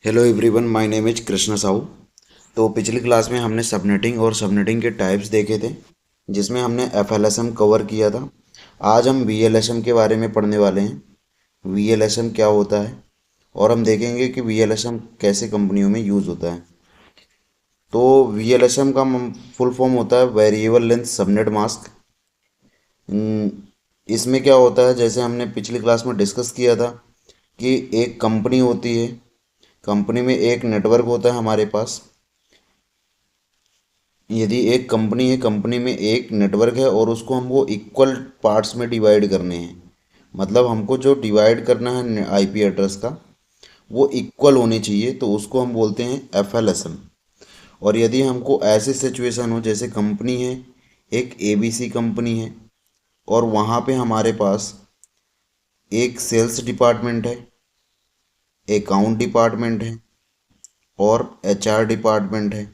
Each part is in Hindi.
Hello everyone, my name is Krishna Sahu. तो पिछली क्लास में हमने सबनेटिंग और सबनेटिंग के टाइप्स देखे थे, जिसमें हमने एफएलएसएम कवर किया था। आज हम वीएलएसएम के बारे में पढ़ने वाले हैं। वीएलएसएम क्या होता है और हम देखेंगे कि वीएलएसएम कैसे कंपनियों में यूज़ होता है। तो वीएलएसएम का फुल फॉर्म होता है वेरिएबल लेंथ सबनेट मास्क। इसमें क्या होता है, जैसे हमने पिछली क्लास में डिस्कस किया था कि एक कंपनी होती है, कंपनी में एक नेटवर्क होता है हमारे पास। यदि एक कंपनी है, कंपनी में एक नेटवर्क है और उसको हमको इक्वल पार्ट्स में डिवाइड करने हैं। मतलब हमको जो डिवाइड करना है आईपी एड्रेस का, वो इक्वल होनी चाहिए, तो उसको हम बोलते हैं एफएलएसएम। और यदि हमको ऐसी सिचुएशन हो, जैसे कंपनी है, एक एबीसी कंपनी है और वहाँ पे हमारे पास एक सेल्स डिपार्टमेंट है, अकाउंट डिपार्टमेंट है और एचआर डिपार्टमेंट है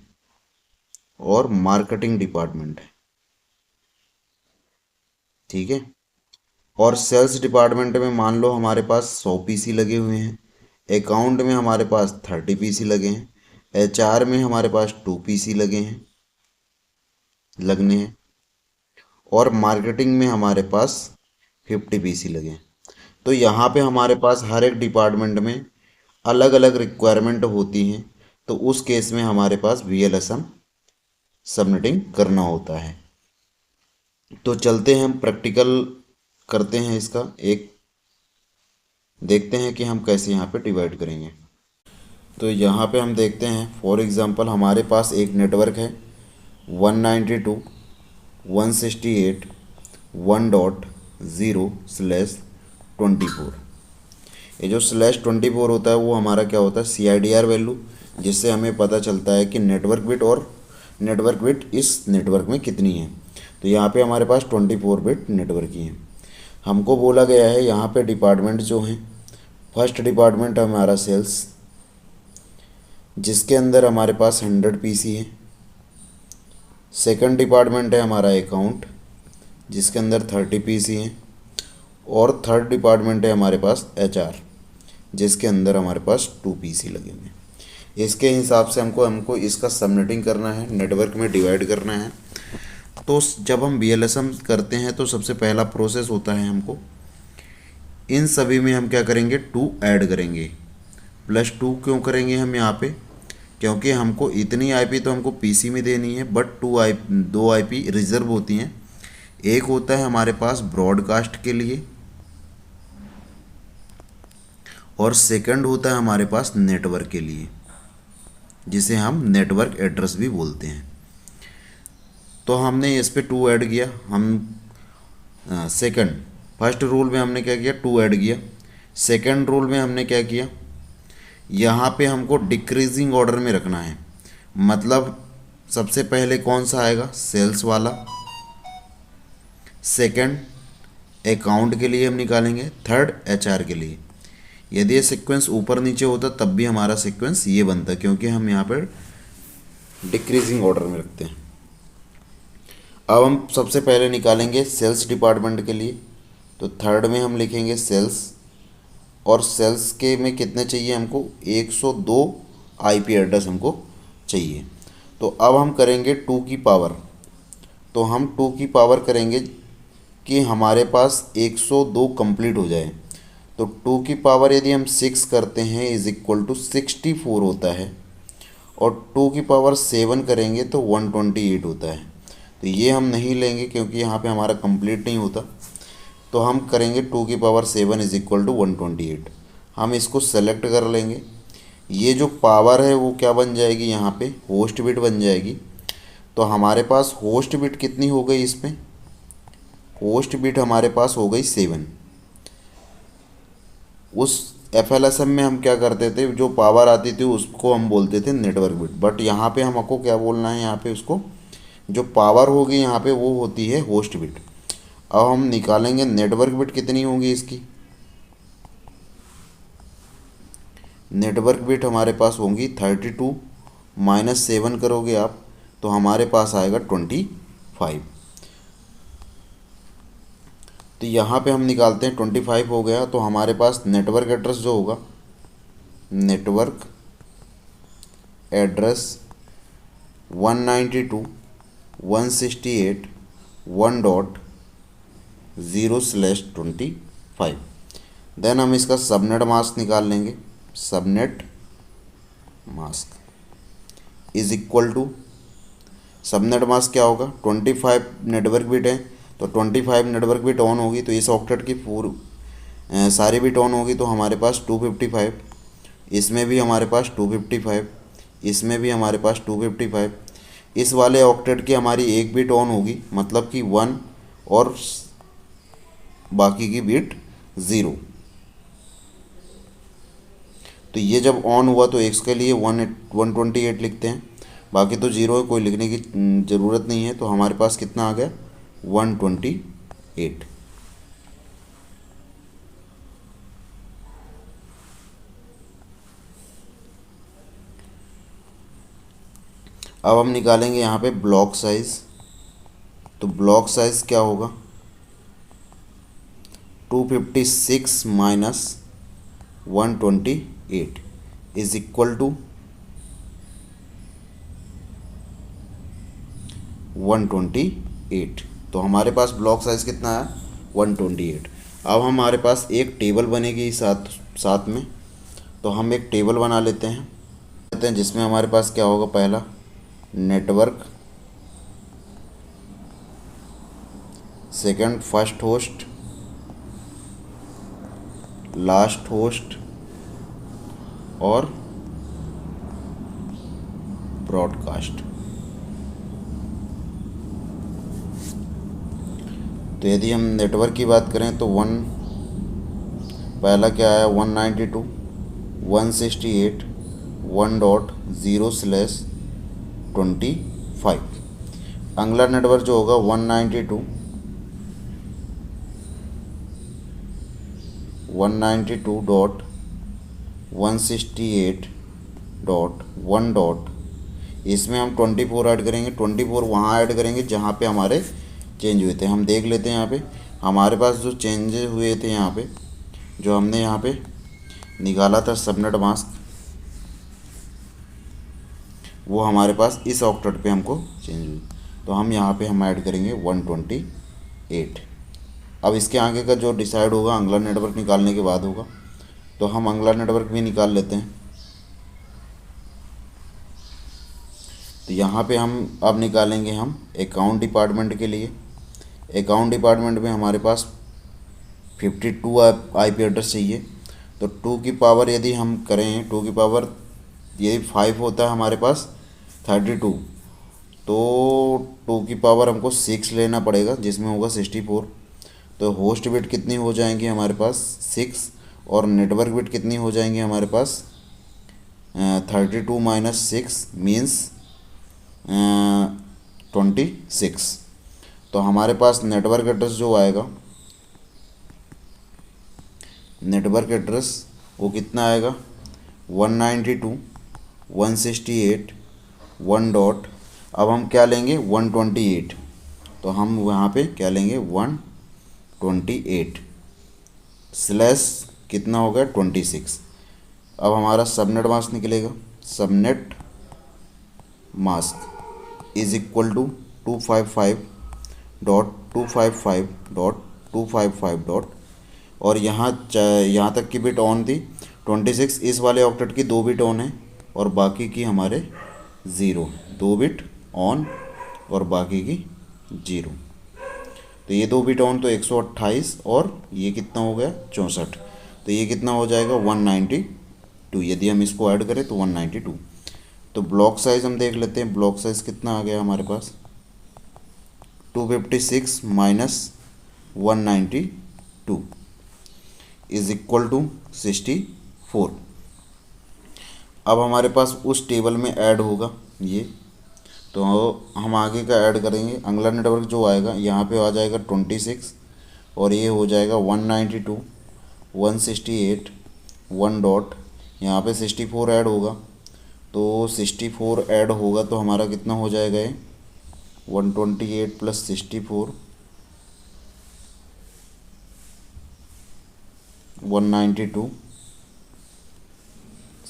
और मार्केटिंग डिपार्टमेंट है। ठीक है। और सेल्स डिपार्टमेंट में मान लो हमारे पास 100 पीसी लगे हुए हैं, अकाउंट में हमारे पास 30 पीसी लगे हैं, एचआर में हमारे पास 2 पीसी लगे हैं, लगने हैं, और मार्केटिंग में हमारे पास 50 पीसी लगे हैं। तो यहाँ पे हमारे पास हर एक डिपार्टमेंट में अलग अलग रिक्वायरमेंट होती हैं। तो उस केस में हमारे पास वीएलएसएम सबनेटिंग करना होता है। तो चलते हैं, हम प्रैक्टिकल करते हैं इसका एक, देखते हैं कि हम कैसे यहाँ पे डिवाइड करेंगे। तो यहाँ पे हम देखते हैं, फॉर एग्ज़ाम्पल हमारे पास एक नेटवर्क है 192.168.1.0/24। ये जो /24 होता है वो हमारा क्या होता है, CIDR वैल्यू, जिससे हमें पता चलता है कि नेटवर्क बिट और नेटवर्क बिट इस नेटवर्क में कितनी है। तो यहाँ पे हमारे पास 24 बिट नेटवर्क ही है। हमको बोला गया है यहाँ पे डिपार्टमेंट जो हैं, फर्स्ट डिपार्टमेंट हमारा सेल्स, जिसके अंदर हमारे पास 100 पीसी है। सेकंड डिपार्टमेंट है हमारा अकाउंट, जिसके अंदर 30 पीसी हैं। और थर्ड डिपार्टमेंट है हमारे पास एचआर, जिसके अंदर हमारे पास 2 पीसी लगे हुए हैं। इसके हिसाब से हमको हमको इसका सबनेटिंग करना है, नेटवर्क में डिवाइड करना है। तो जब हम वीएलएसएम करते हैं तो सबसे पहला प्रोसेस होता है, हमको इन सभी में हम क्या करेंगे, 2 ऐड करेंगे। +2 क्यों करेंगे हम यहाँ पे, क्योंकि हमको इतनी आईपी तो हमको पीसी में देनी है, बट 2 आईपी रिजर्व होती हैं। एक होता है हमारे पास ब्रॉडकास्ट के लिए और सेकंड होता है हमारे पास नेटवर्क के लिए, जिसे हम नेटवर्क एड्रेस भी बोलते हैं। तो हमने इस पे 2 ऐड किया। हम सेकंड, फर्स्ट रूल में हमने क्या किया, 2 ऐड किया। सेकंड रूल में हमने क्या किया, यहाँ पे हमको डिक्रीजिंग ऑर्डर में रखना है। मतलब सबसे पहले कौन सा आएगा, सेल्स वाला, सेकंड अकाउंट के लिए हम निकालेंगे, थर्ड एचआर के लिए। यदि ये सीक्वेंस ऊपर नीचे होता तब भी हमारा सीक्वेंस ये बनता, क्योंकि हम यहाँ पर डिक्रीजिंग ऑर्डर में रखते हैं। अब हम सबसे पहले निकालेंगे सेल्स डिपार्टमेंट के लिए। तो थर्ड में हम लिखेंगे सेल्स, और सेल्स के में कितने चाहिए हमको, 102 आईपी एड्रेस हमको चाहिए। तो अब हम करेंगे 2 की पावर। तो हम 2 की पावर करेंगे कि हमारे पास 102 कंप्लीट हो जाए। तो 2 की पावर यदि हम 6 करते हैं इज इक्वल टू 64 होता है, और 2 की पावर 7 करेंगे तो 128 होता है। तो ये हम नहीं लेंगे क्योंकि यहाँ पे हमारा कंप्लीट नहीं होता। तो हम करेंगे 2 की पावर 7 इज इक्वल टू 128। हम इसको सेलेक्ट कर लेंगे। ये जो पावर है वो क्या बन जाएगी, यहाँ पे होस्ट बिट बन जाएगी। तो हमारे पास होस्ट बिट कितनी हो गई, इसमें होस्ट बिट हमारे पास हो गई 7। उस एफएलएसएम में हम क्या करते थे, जो पावर आती थी उसको हम बोलते थे नेटवर्क बिट, बट यहाँ पे हमको क्या बोलना है, यहाँ पे उसको जो पावर होगी यहाँ पे वो होती है होस्ट बिट। अब हम निकालेंगे नेटवर्क बिट कितनी होगी इसकी। नेटवर्क बिट हमारे पास होंगी 32, -7 करोगे आप तो हमारे पास आएगा 25। तो यहाँ पे हम निकालते हैं 25 हो गया। तो हमारे पास नेटवर्क एड्रेस जो होगा, नेटवर्क एड्रेस 192.168.1.0/25। देन हम इसका सबनेट मास्क निकाल लेंगे। Subnet mask is equal to, subnet mask क्या होगा, 25 नेटवर्क बिट है तो 25 नेटवर्क बिट ऑन होगी तो इस ऑक्टेट की सारी बिट ऑन होगी तो हमारे पास 255, इसमें भी हमारे पास 255, इसमें भी हमारे पास 255। इस वाले ऑक्टेट की हमारी एक बिट ऑन होगी मतलब कि 1 और बाकी की बिट 0। तो ये जब ऑन हुआ तो एक्स के लिए 128 लिखते हैं, बाकी तो 0 है, कोई लिखने की ज़रूरत नहीं है। तो हमारे पास कितना आ गया 128। अब हम निकालेंगे यहाँ पे ब्लॉक साइज। तो ब्लॉक साइज क्या होगा, 256 माइनस 128 इज इक्वल टू 128। तो हमारे पास ब्लॉक साइज कितना है 128। अब हमारे पास एक टेबल बनेगी साथ में। तो हम एक टेबल बना लेते हैं जिसमें हमारे पास क्या होगा, पहला network, second first host, last host और ब्रॉडकास्ट। तो यदि हम नेटवर्क की बात करें तो पहला क्या आया 192.168.1.0/25। अगला नेटवर्क जो होगा 192.168.1. इसमें हम 24 ऐड करेंगे, 24 वहाँ ऐड करेंगे जहाँ पे हमारे चेंज हुए थे। हम देख लेते हैं यहाँ पे हमारे पास जो चेंजेस हुए थे, यहाँ पे जो हमने यहाँ पे निकाला था सबनेट मास्क, वो हमारे पास इस ऑक्टेट पे हमको चेंज हुई। तो हम यहाँ पे हम ऐड करेंगे 128। अब इसके आगे का जो डिसाइड होगा अगला नेटवर्क निकालने के बाद होगा। तो हम अगला नेटवर्क भी निकाल लेते हैं। तो यहाँ पे हम अब निकालेंगे हम अकाउंट डिपार्टमेंट के लिए। अकाउंट डिपार्टमेंट में हमारे पास 52 IP एड्रेस चाहिए। तो 2 की पावर यदि हम करें, 2 की पावर यदि 5 होता है हमारे पास 32, तो 2 की पावर हमको 6 लेना पड़ेगा जिसमें होगा 64। तो होस्ट बिट कितनी हो जाएंगी हमारे पास 6 और नेटवर्क बिट कितनी हो जाएंगी हमारे पास 32 माइनस 6 मीन्स 26। तो हमारे पास नेटवर्क एड्रेस जो आएगा, नेटवर्क एड्रेस वो कितना आएगा 192.168.1 डॉट, अब हम क्या लेंगे 128। तो हम वहाँ पे क्या लेंगे 128 स्लैश कितना हो गया 26। अब हमारा सबनेट मास्क निकलेगा। Subnet mask is equal to 255.255.255. और यहाँ तक की बिट ऑन थी 26। इस वाले ऑक्टेट की 2 बिट ऑन है और बाकी की हमारे 0, 2 बिट ऑन और बाकी की 0। तो ये 2 बिट ऑन तो 128 और ये कितना हो गया 64। तो ये कितना हो जाएगा 192। यदि हम इसको ऐड करें तो 192। तो ब्लॉक साइज हम देख लेते हैं, ब्लॉक साइज कितना आ गया हमारे पास 256 माइनस 192 इज इक्वल टू 64। अब हमारे पास उस टेबल में ऐड होगा ये, तो हम आगे का ऐड करेंगे। अगला नेटवर्क जो आएगा यहाँ पे आ जाएगा 26 और ये हो जाएगा 192.168 1 डॉट, यहाँ पे 64 ऐड होगा। तो 64 ऐड होगा तो हमारा कितना हो जाएगा ये 128 प्लस 64 192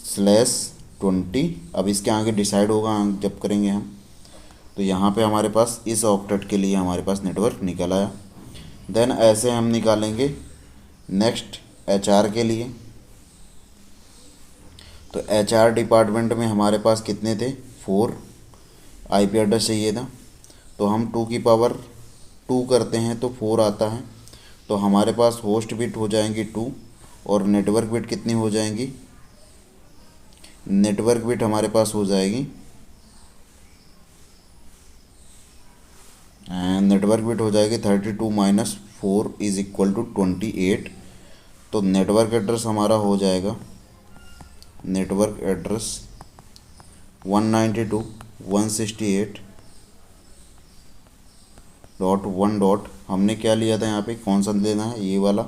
स्लैश 20। अब इसके आगे डिसाइड होगा जब करेंगे हम। तो यहाँ पे हमारे पास इस ऑक्टेट के लिए हमारे पास नेटवर्क निकल आया। देन ऐसे हम निकालेंगे नेक्स्ट HR के लिए। तो HR डिपार्टमेंट में हमारे पास कितने थे, 4 IP एड्रेस चाहिए था। तो हम 2 की पावर 2 करते हैं तो 4 आता है। तो हमारे पास होस्ट बिट हो जाएंगी 2 और नेटवर्क बिट कितनी हो जाएंगी, नेटवर्क बिट हमारे पास हो जाएगी नेटवर्क बिट हो जाएगी 32 माइनस 4 इज इक्वल टू 28। तो नेटवर्क एड्रेस हमारा हो जाएगा, नेटवर्क एड्रेस 192.168.1 हमने क्या लिया था यहाँ पे, कौन सा लेना है, ये वाला।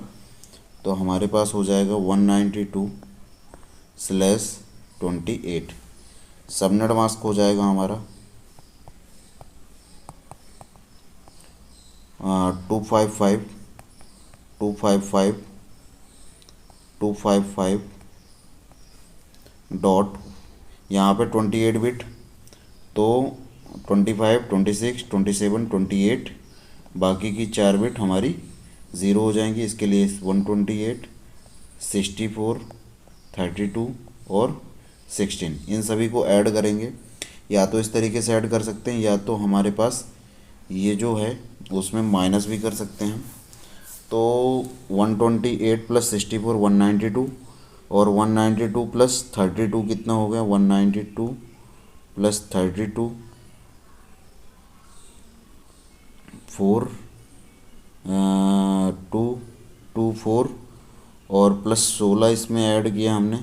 तो हमारे पास हो जाएगा 192/28। सबनेट मास्क हो जाएगा हमारा 255 डॉट, यहाँ पे 28 बिट, तो 25 26 27 28, बाकी की 4 बिट हमारी ज़ीरो हो जाएंगी। इसके लिए 128 64 32 और 16 इन सभी को ऐड करेंगे। या तो इस तरीके से ऐड कर सकते हैं, या तो हमारे पास ये जो है उसमें माइनस भी कर सकते हैं। तो 128 + 64 192 और 192 + 32 कितना हो गया, 192 + 32 4 2 2 4 और +16 इसमें ऐड किया हमने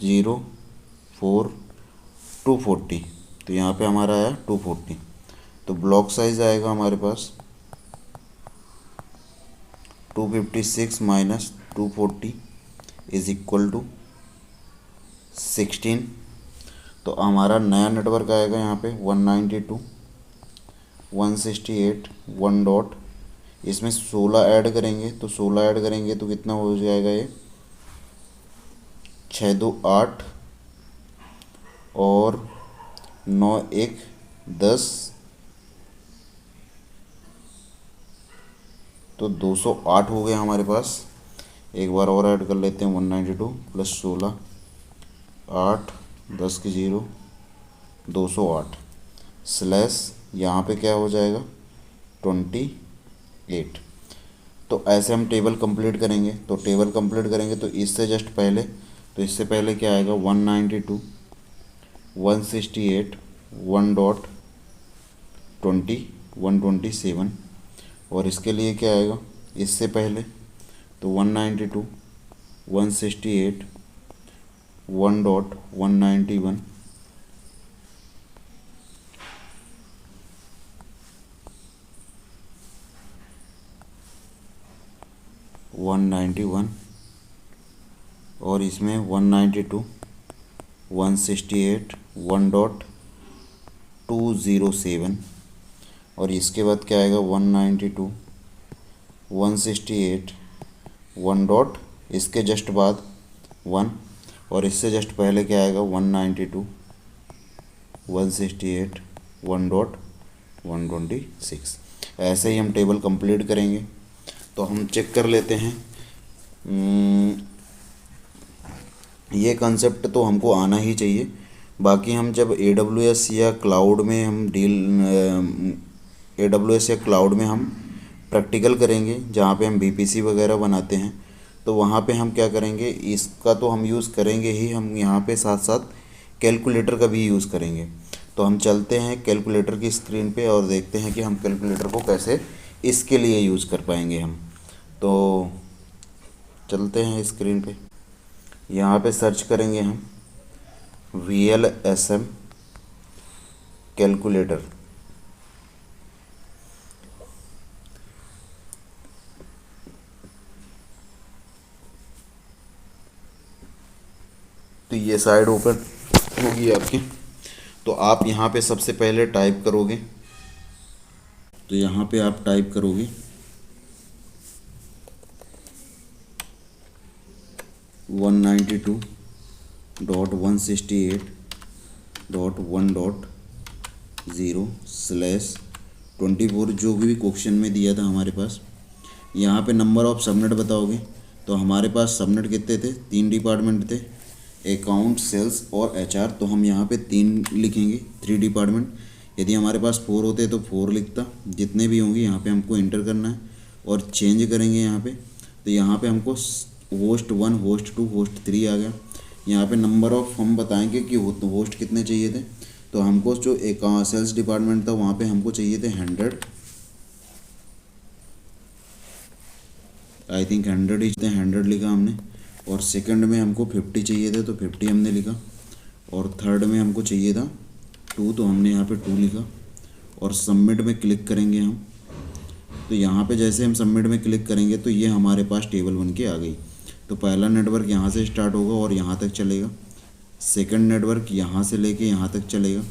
0 4 240। तो यहाँ पे हमारा आया 240। तो ब्लॉक साइज आएगा हमारे पास 256 माइनस 240 इज इक्वल टू 16। तो हमारा नया नेटवर्क आएगा यहाँ पे 192.168.1 डॉट, इसमें 16 ऐड करेंगे। तो 16 ऐड करेंगे तो कितना हो जाएगा, ये 6 2 8 और 9 1 10, तो 208 हो गया हमारे पास। एक बार और ऐड कर लेते हैं 192 + 16 8 10 की 0 208 स्लैश यहाँ पे क्या हो जाएगा 28। तो ऐसे हम टेबल कंप्लीट करेंगे। तो टेबल कंप्लीट करेंगे तो इससे जस्ट पहले, तो इससे पहले क्या आएगा 192.168.127 और इसके लिए क्या आएगा इससे पहले, तो 192.168.1.191 191 और इसमें 192.168.1.207 और इसके बाद क्या आएगा 192.168.1 डॉट, इसके जस्ट बाद 1 और इससे जस्ट पहले क्या आएगा 192.168.1.126। ऐसे ही हम टेबल कंप्लीट करेंगे। तो हम चेक कर लेते हैं, ये कंसेप्ट तो हमको आना ही चाहिए। बाकी हम जब AWS या क्लाउड में हम AWS या क्लाउड में हम प्रैक्टिकल करेंगे, जहाँ पे हम VPC वगैरह बनाते हैं, तो वहाँ पे हम क्या करेंगे, इसका तो हम यूज़ करेंगे ही, हम यहाँ पे साथ साथ कैलकुलेटर का भी यूज़ करेंगे। तो हम चलते हैं कैलकुलेटर की स्क्रीन पे और देखते हैं कि हम कैलकुलेटर को कैसे इसके लिए यूज़ कर पाएंगे हम। तो चलते हैं स्क्रीन पे, यहाँ पे सर्च करेंगे हम VLSM कैलकुलेटर। तो ये साइड ओपन होगी आपकी। तो आप यहाँ पे सबसे पहले टाइप करोगे, तो यहाँ पे आप टाइप करोगे 192 168.1.0/24 जो भी क्वेश्चन में दिया था हमारे पास। यहाँ पे नंबर ऑफ सबनेट बताओगे तो हमारे पास सबनेट कितने थे, 3 डिपार्टमेंट थे, अकाउंट, सेल्स और एचआर। तो हम यहाँ पे 3 लिखेंगे, 3 डिपार्टमेंट। यदि हमारे पास 4 होते तो 4 लिखता। जितने भी होंगे यहाँ पे हमको इंटर करना है और चेंज करेंगे यहाँ पे। तो यहाँ पे हमको होस्ट 1, होस्ट 2, होस्ट 3 आ गया। यहाँ पे नंबर ऑफ हम बताएंगे कि होस्ट कितने चाहिए थे। तो हमको जो एक सेल्स डिपार्टमेंट था वहाँ पे हमको चाहिए थे 100, आई थिंक 100 ही थे, 100 लिखा हमने। और सेकंड में हमको 50 चाहिए थे तो 50 हमने लिखा। और थर्ड में हमको चाहिए था 2 तो हमने यहाँ पे 2 लिखा। और सबमिट में क्लिक करेंगे हम। तो यहाँ पे जैसे हम सबमिट में क्लिक करेंगे तो ये हमारे पास टेबल बन के आ गई। तो पहला नेटवर्क यहाँ से स्टार्ट होगा और यहाँ तक चलेगा। सेकंड नेटवर्क यहाँ से लेके यहाँ तक चलेगा,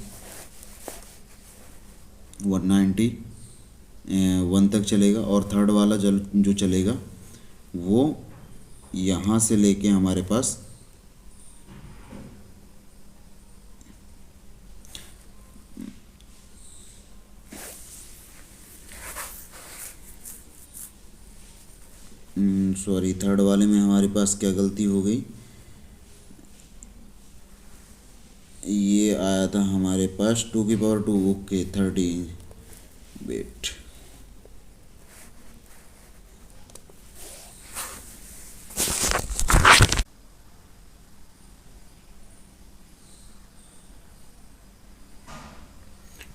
191 तक चलेगा। और थर्ड वाला जो चलेगा वो यहाँ से लेके हमारे पास सॉरी, थर्ड वाले में हमारे पास क्या गलती हो गई, ये आया था हमारे पास 2 की पावर 2, ओके 30, वेट,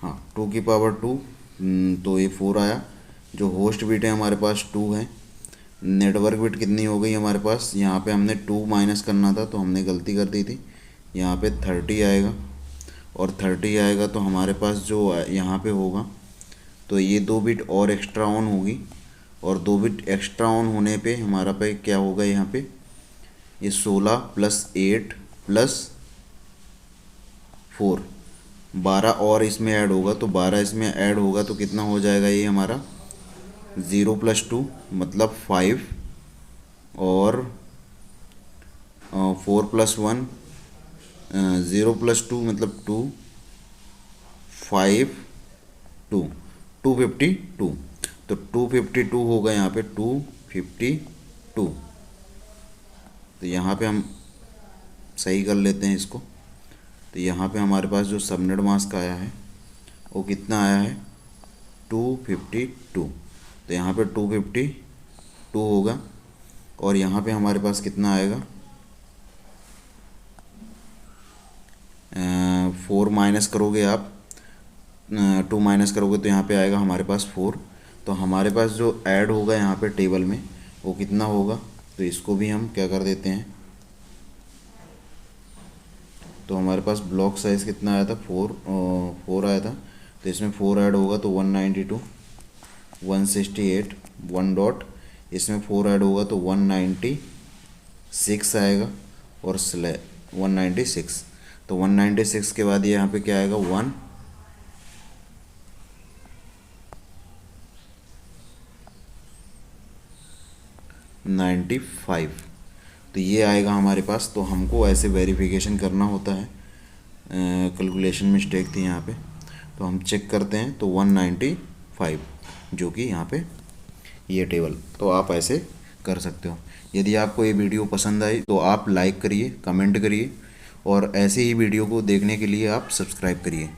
हाँ 2 की पावर 2, तो ये 4 आया। जो होस्ट बिट है हमारे पास 2 है। नेटवर्क बिट कितनी हो गई हमारे पास, यहाँ पे हमने 2 माइनस करना था तो हमने गलती कर दी थी। यहाँ पे 30 आएगा और 30 आएगा तो हमारे पास जो यहाँ पे होगा तो ये 2 बिट और एक्स्ट्रा ऑन होगी। और 2 बिट एक्स्ट्रा ऑन होने पे हमारा पे क्या होगा, यहाँ पे ये 16 + 8 + 4, 12 और इसमें ऐड होगा। तो 12 इसमें ऐड होगा तो कितना हो जाएगा ये हमारा 0 + 2 मतलब 5 और 4 + 1, 0 + 2 मतलब 2, 5, 2, 252। तो 252 होगा यहाँ पे 252। तो यहाँ पे हम सही कर लेते हैं इसको। तो यहाँ पे हमारे पास जो सबनेट मास्क आया है वो कितना आया है, 252। तो यहाँ पे 252 होगा और यहाँ पे हमारे पास कितना आएगा, 4 माइनस करोगे आप, 2 माइनस करोगे तो यहाँ पे आएगा हमारे पास 4। तो हमारे पास जो ऐड होगा यहाँ पे टेबल में वो कितना होगा, तो इसको भी हम क्या कर देते हैं। तो हमारे पास ब्लॉक साइज़ कितना आया था, 4 आया था। तो इसमें 4 ऐड होगा तो 192, 168, 1 डॉट, इसमें 4 ऐड होगा तो 196 आएगा और 196। तो 196 के बाद यहाँ पे क्या आएगा, 195। तो ये आएगा हमारे पास। तो हमको ऐसे वेरिफिकेशन करना होता है, कैलकुलेशन मिस्टेक थी यहाँ पे। तो हम चेक करते हैं तो 195 जो कि यहाँ पे ये टेबल। तो आप ऐसे कर सकते हो। यदि आपको ये वीडियो पसंद आई तो आप लाइक करिए, कमेंट करिए और ऐसे ही वीडियो को देखने के लिए आप सब्सक्राइब करिए।